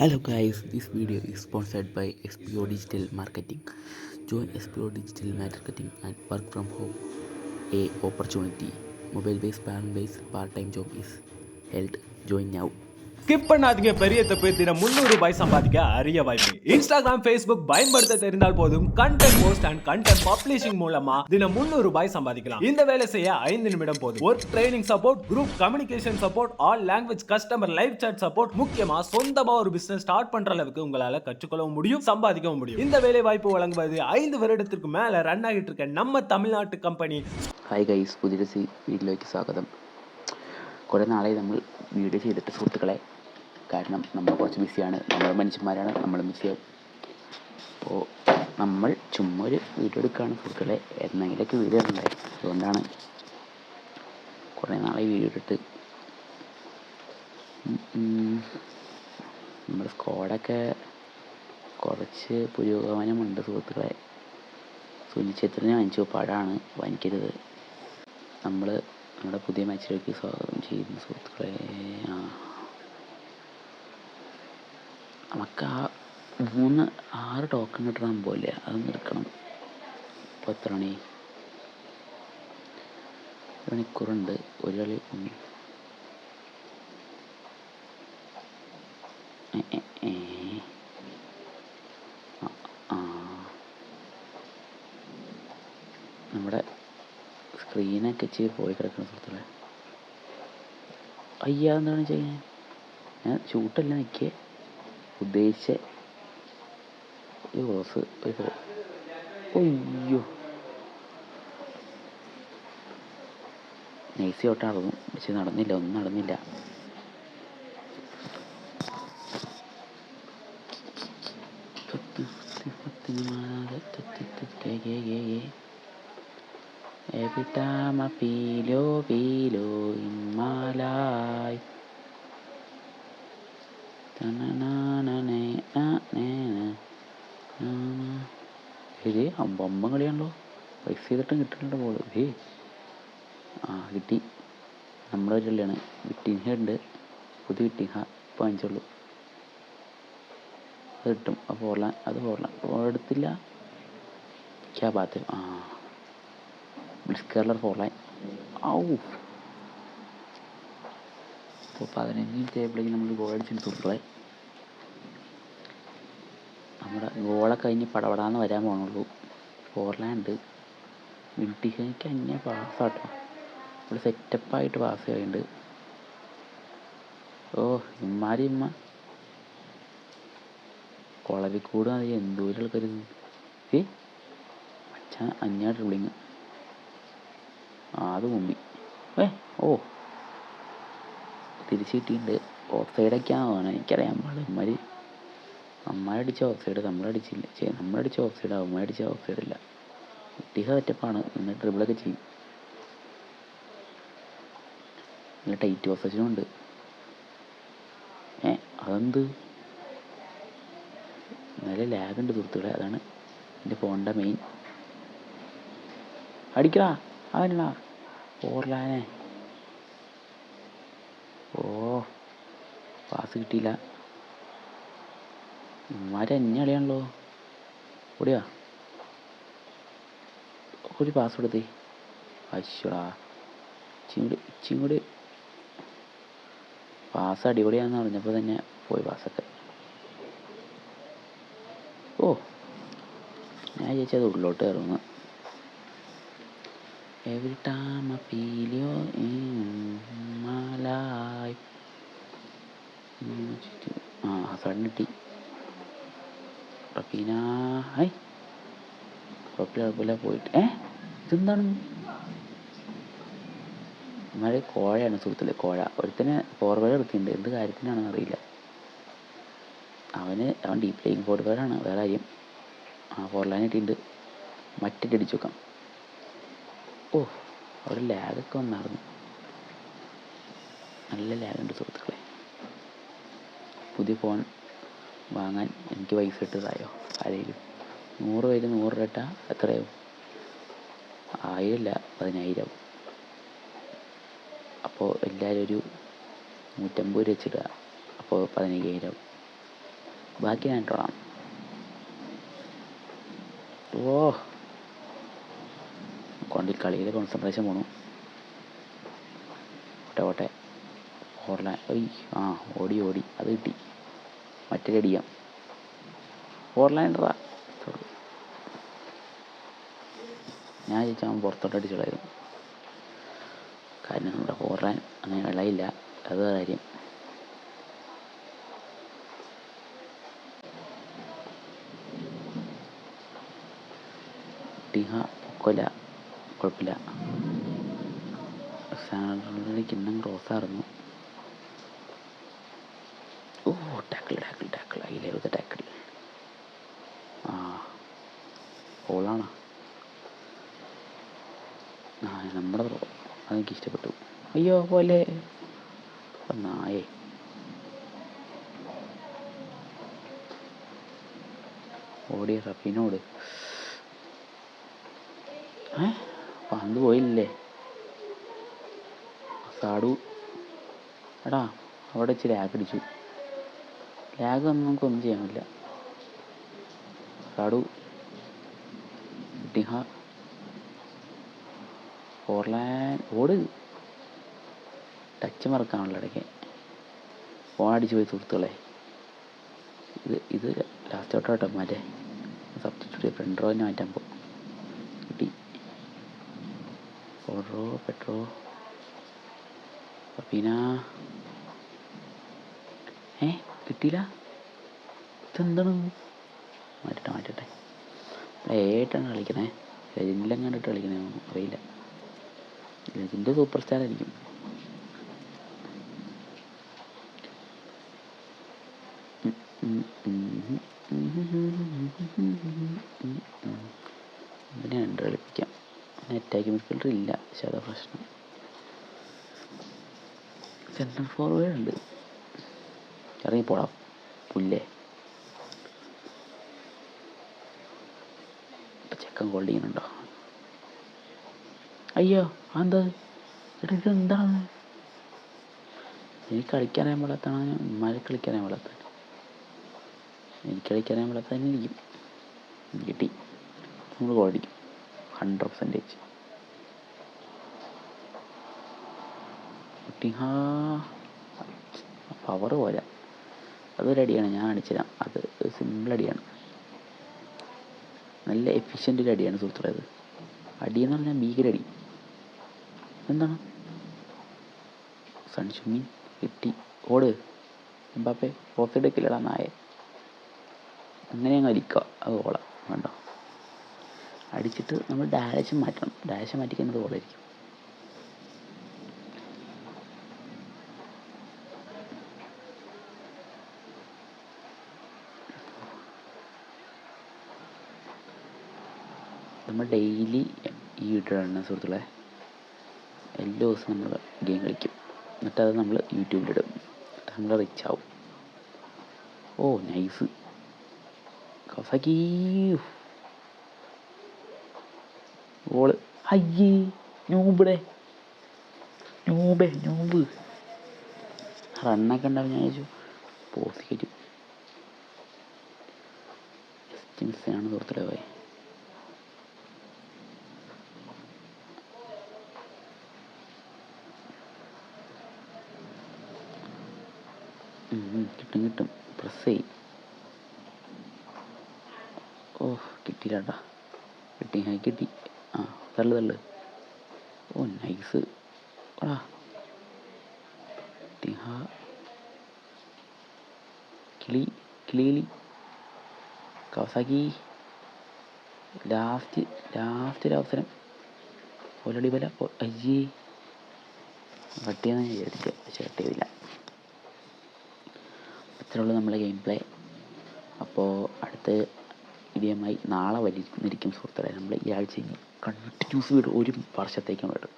Hello guys, this video is sponsored by XPO Digital Marketing. Join XPO Digital Marketing and work from home. A opportunity. Mobile-based, parent-based, part-time job is held. Join now. Skip பண்ணாதீங்க, பெரிய தப்பு. தினம் ₹300 சம்பாதிக்க அரிய வாய்ப்பு. Instagram, Facebook பயன்படுத்த தெரிந்தால் போதும். Content post and content publishing மூலமா தினம் ₹300 சம்பாதிக்கலாம். இந்த வேலை செய்ய 5 நிமிடம் போதும். Work training support, group communication support, all language customer live chat support, முக்கியமா சொந்தமா ஒரு பிசினஸ் ஸ்டார்ட் பண்ற அளவுக்கு உங்களால கற்றுக்கொள்ளவும் முடியும், சம்பாதிக்கவும் முடியும். இந்த வேலை வாய்ப்பு வழங்குவது 5 வருடத்திற்கு மேல ரன் ஆகிட்டு இருக்க நம்ம தமிழ்நாட்டு കമ്പനി. ഹായ് ഗൈസ്, പുതിയൊരു വീഡിയോയിലേക്ക് സ്വാഗതം. കുറേ നാളായി നമ്മൾ വീഡിയോ ചെയ്തിട്ട് സുഹൃത്തുക്കളെ. കാരണം നമ്മൾ കുറച്ച് ബിസിയാണ്, നമ്മൾ മനുഷ്യന്മാരാണ്, നമ്മൾ ബിസിയാവും. അപ്പോൾ നമ്മൾ ചുമ്മാ ഒരു വീഡിയോ എടുക്കുകയാണ് സുഹൃത്തുക്കളെ. എന്തെങ്കിലുമൊക്കെ വീഡിയോ ഉണ്ടായി, അതുകൊണ്ടാണ് കുറേ നാളായി വീഡിയോ ഇട്ടിട്ട്. നമ്മുടെ സ്ക്വാഡൊക്കെ കുറച്ച് പുരോഗമനമുണ്ട് സുഹൃത്തുക്കളെ. സുനിശ്ചിത്രനെ വാങ്ങിച്ചു, പഴമാണ്, വാങ്ങിക്കരുത്. നമ്മുടെ പുതിയ മാച്ചിലേക്ക് സ്വാഗതം ചെയ്യുന്നു സുഹൃത്തുക്കളെ. നമുക്ക് ആ 6 ടോക്കൺ കിട്ടണ സംഭവമില്ല, അതൊന്നും എടുക്കണം. ഇപ്പോൾ എത്ര മണി? 1 മണിക്കൂറുണ്ട്. ഒരു കളി നമ്മുടെ സ്ക്രീനൊക്കെ ഇച്ചിരി പോയി കിടക്കുന്ന സുഹൃത്തുക്കളെ. അയ്യാ, എന്താണ് ചെയ്യാൻ? ഞാൻ ഷൂട്ടല്ല നിൽക്കുക ഉദ്ദേശിച്ച ഒരു ക്രോസ്, ഒരു അയ്യോ നൈസി ഔട്ടാകും. പക്ഷെ നടന്നില്ല, ഒന്നും നടന്നില്ല. Every time I feel you in my life. ഇത് അമ്പം കളിയാണല്ലോ. പൈസ ചെയ്തിട്ടും കിട്ടുന്നുണ്ട് ബോൾ. കിട്ടി. നമ്മുടെ ഒരു കളിയാണ്. വിട്ടിങ് ഉണ്ട്, പുതിയ വിട്ടിങ് ഇപ്പോൾ വാങ്ങിച്ചുള്ളൂ. അത് കിട്ടും. അപ്പോൾ അത് ഫോർലാൻ എടുത്തില്ല. ക്യാ ബാത്ത്. ബ്ലിസ്കേർലർ ഫോർലാൻ. ഔ, ഇപ്പോൾ 15 മിനിറ്റ് ആയപ്പോഴേക്കും നമ്മൾ ഗോൾ അടിച്ചിട്ട് സുഹൃത്തുക്കളെ. നമ്മുടെ ഗോളൊക്കെ കഴിഞ്ഞ് പടപടാന്ന് വരാൻ പോകണുള്ളൂ. ഫോർലാൻഡ് വിട്ടിഹയ്ക്ക് അന്യ പാസ്സാട്ടോ. ഇവിടെ സെറ്റപ്പായിട്ട് പാസ് ചെയ്യുന്നുണ്ട്. ഇമ്മ കുളവിക്കൂട് അത് എന്തോരം ആൾക്കാർ. അച്ഛൻ അന്യ ഡ്രിബ്ലിങ്. അത് മുമ്പി തിരിച്ച് കിട്ടിയിട്ടുണ്ട്. ഓഫ് സൈഡൊക്കെയാണെന്ന് തോന്നുന്നത്, എനിക്കറിയാൻ പാടില്ല. അമ്മയടിച്ച ഓഫ് സൈഡ്, നമ്മളടിച്ചില്ല. നമ്മളടിച്ച ഓഫ് സൈഡ്, അമ്മയടിച്ച ഓഫ് സൈഡില്ല. കുട്ടിക സെറ്റപ്പാണ്, എന്നിട്ട് ഡ്രിബിളൊക്കെ ചെയ്യും. നല്ല ടൈറ്റ് പൊസിഷനും ഉണ്ട്. അതെന്ത് നല്ല ലാഗുണ്ട് സുഹൃത്തുക്കളെ. അതാണ് എൻ്റെ ഫോണിൻ്റെ മെയിൻ. അടിക്കടാ അവനാ ഫോർലാനെ. പാസ് കിട്ടിയില്ല. ഇമാരെ എന്നെ കളിയാണല്ലോ. ഓടിയാ ഒരു പാസ് കൊടുത്തേ. അശ്വടാ, ഇച്ചിയും കൂടി പാസ് അടിപൊളിയാണെന്ന് പറഞ്ഞപ്പോൾ തന്നെ പോയി പാസ്സൊക്കെ. ഞാൻ ചോദിച്ചത് ഉള്ളിലോട്ട് കയറുന്നു. Every time I feel you in my life. ഹസാർഡിന് കിട്ടി. റഫീന കുഴപ്പമില്ല പോയിട്ട്. ഇതെന്താണ്? ഇമാരെ കോഴയാണ് സുഹൃത്തുക്കളെ, കോഴ. ഒരുത്തനെ ഫോർവേഡ് എടുക്കുന്നുണ്ട്, എന്ത് കാര്യത്തിനാണെന്ന് അറിയില്ല. അവൻ ഡീപ്പ് പ്ലേയിങ് ഫോർവേഡാണ്, വേറെ കാര്യം. ഫോർലാൻ കിട്ടിയിട്ടുണ്ട്. മറ്റേ അടിച്ചു വെക്കാം. അവിടെ ലാഗൊക്കെ വന്നായിരുന്നു. നല്ല ലാഗുണ്ട് സുഹൃത്തുക്കളെ. പുതിയ ഫോൺ വാങ്ങാൻ എനിക്ക് പൈസ ഇട്ടതായോ ആരെങ്കിലും? 100 പേര് 100 രൂപ ഇട്ടാൽ എത്രയാവും? 1000 അല്ല, 10,000. അപ്പോൾ എല്ലാവരും ഒരു 150 രൂപ വെച്ചിടുക. അപ്പോൾ 15,000. ബാക്കി ഞാൻ ഇട്ടോളാം. ഓ കൊണ്ട് കളിയിൽ കോൺസെൻട്രേഷൻ പോണു. ഓട്ടെ ഓർലാൻ ആ ഓടി അത് കിട്ടി. മറ്റേ അടിയാം ഓർലാൻഡറാ. ഞാൻ ചോദിച്ചാൽ അവൻ പുറത്തോട്ട് അടിച്ചോളായിരുന്നു. കാരണം നമ്മുടെ ഓർലാൻ അങ്ങനെ വിളയില്ല, അത് കാര്യം. ടിഹ പൊക്കമില്ല, കുഴപ്പമില്ല. സാലറി കിണ്ണം ക്രോസായിരുന്നു. ഓ ടാക്കിൾ അതിലേത് ടാക്കിൾ. ആ ഓളാണോ? ആ നമ്മുടെ ബ്രോ, അതെനിക്ക് ഇഷ്ടപ്പെട്ടു. അയ്യോ പോലെ നായേ. ഓടിയ റഫീനോട് പന്ത് പോയില്ലേ സാഡു. എടാ അവിടെ വെച്ച് ലാഗ് അടിച്ചു. ലാഗ് ഒന്നും നമുക്കൊന്നും ചെയ്യാൻ പറ്റില്ല. സാഡു ടിഹ ഓർലാൻ ഓട്. ടച്ച് മറക്കാനുള്ള ഇടയ്ക്ക് ഫോൺ അടിച്ച് പോയി സുഹൃത്തുക്കളെ. ഇത് ലാസ്റ്റ് ഔട്ടോ മറ്റേ സബ്സ്റ്റിറ്റ്യൂട്ട് ഫ്രണ്ട് റോവിനെ മാറ്റാൻ പോകും. കിട്ടി. പെട്രോ പിന്നെ കിട്ടിയില്ല. ഇതെന്താണ്? മാറ്റട്ടെ. ഏട്ടാണ് കളിക്കണേ. ലെജൻഡിലെങ്ങാണ്ടിട്ട് കളിക്കണേ അറിയില്ല. ലെജൻഡ് സൂപ്പർ സ്റ്റാർ ആയിരിക്കും. ഇതിനെ രണ്ട് കളിപ്പിക്കാം. അറ്റാക്ക് മിഡ്ഫീൽഡർ ഇല്ല, പക്ഷെ അതാ പ്രശ്നം. സെൻട്രൽ ഫോർവേഡ് ഉണ്ട്. ഇറങ്ങിപ്പോടാം പുല്ലേ. ഇപ്പം ചെക്കൻ ഗോൾ ചെയ്യുന്നുണ്ടോ? അയ്യോ അതെന്താ? ഇതെന്താണ്? എനിക്ക് കളിക്കാനേ പാടാത്താണ്. ഉമ്മാരെ കളിക്കാനേ പാടാത്ത. എനിക്ക് കളിക്കാനേ പാടാത്തന്നെ ഇരിക്കും. കിട്ടി. നമ്മൾ ഗോൾ അടിക്കും 100%. പവർ പോരാ. അതൊരു അടിയാണ്, ഞാൻ അടിച്ചുതരാം. അത് സിമ്പിൾ അടിയാണ്, നല്ല എഫിഷ്യൻ്റ് ഒരു അടിയാണ് സുഹൃത്തുക്കളെ. അത് അടിയെന്ന് പറഞ്ഞാൽ ഭീകരടി. എന്താണ് സൺഷുമി കിട്ടി. ഓട് എംബാപ്പെ. ഓഫ് എടുക്കില്ലടാ നായെ. അങ്ങനെ അങ്ങ് അടിക്കുക. അത് ഓളാം വേണ്ട. അടിച്ചിട്ട് നമ്മൾ ഡയറക്ഷൻ മാറ്റണം. ഡയറക്ഷൻ മാറ്റിക്കുന്നത് ഓളായിരിക്കും. നമ്മൾ ഡെയിലി ഈ വീഡിയോയാണ് സുഹൃത്തുക്കളെ. എല്ലാ ദിവസവും നമ്മൾ ഗെയിം കളിക്കും. എന്നിട്ടത് നമ്മൾ യൂട്യൂബിലിടും. എന്നിട്ട് നമ്മൾ റിച്ച് ആവും. ഓ നൈസ് കസാക്കി ഓള്. അയ്യേ നൂബ് റണ്ണൊക്കെ ഉണ്ടാവും. ഞാൻ ചോദിച്ചു പോസ്റ്റ് കയറ്റും. ജസ്റ്റ് മിസ്സാണ് സുഹൃത്തുക്കളെ പോയി. കിട്ടും പ്രസ് ചെയ്യും. ഓ കിട്ടിയില്ലാട്ടാ. കിട്ടി. ആ തള്ളു. ഓ നൈസ്. ആ കിളി കവസാക്കി. ലാസ്റ്റ് ഒരു അവസരം. ഓൾറെഡി പോലെ അയ്യേ കട്ടിയെന്ന് വിചാരിച്ചു, പക്ഷെ കട്ട് ചെയ്തില്ല. അത്രയുള്ളൂ നമ്മളെ ഗെയിം പ്ലേ. അപ്പോൾ അടുത്ത വീഡിയോയുമായി നാളെ വരുന്നിരിക്കും സുഹൃത്തുക്കളെ. നമ്മൾ ഈ ആഴ്ച കണ്ടിന്യൂസ് വീഡിയോ 1 വർഷത്തേക്കാണ് വേണ്ടത്.